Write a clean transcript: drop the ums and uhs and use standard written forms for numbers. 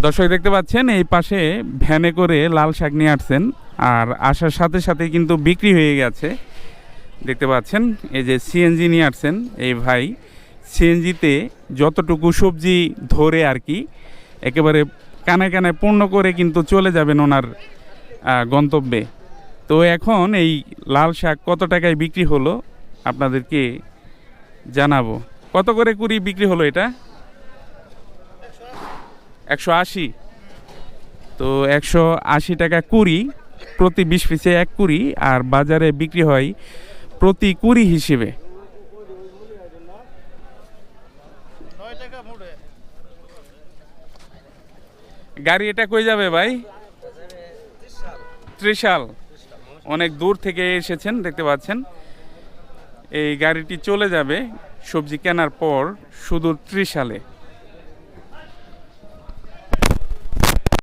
দর্শক দেখতে পাচ্ছেন এই পাশে ভ্যানে করে লাল শাক নিয়ে আসছেন, আর আসার সাথে সাথে কিন্তু বিক্রি হয়ে গেছে। দেখতে পাচ্ছেন এই যে সিএনজি নিয়ে আসছেন এই ভাই, সিএনজিতে যতটুকু সবজি ধরে আর কি একেবারে কানে কানে পূর্ণ করে কিন্তু চলে যাবেন ওনার গন্তব্যে। তো এখন এই লাল শাক কত টাকায় বিক্রি হলো আপনাদেরকে জানাবো। কত করে কুড়ি বিক্রি হলো এটা? 180। তো 180 টাকা কুড়ি, প্রতি 20 পিসে 1 কুড়ি, আর বাজারে বিক্রি হয় প্রতি কুড়ি হিসেবে। গাড়ি এটা কই যাবে ভাই? ত্রিশাল। অনেক দূর থেকে এসেছেন দেখতে পাচ্ছেন। এই গাড়িটি চলে যাবে সবজি কেনার পর সুদূর ত্রিশালে।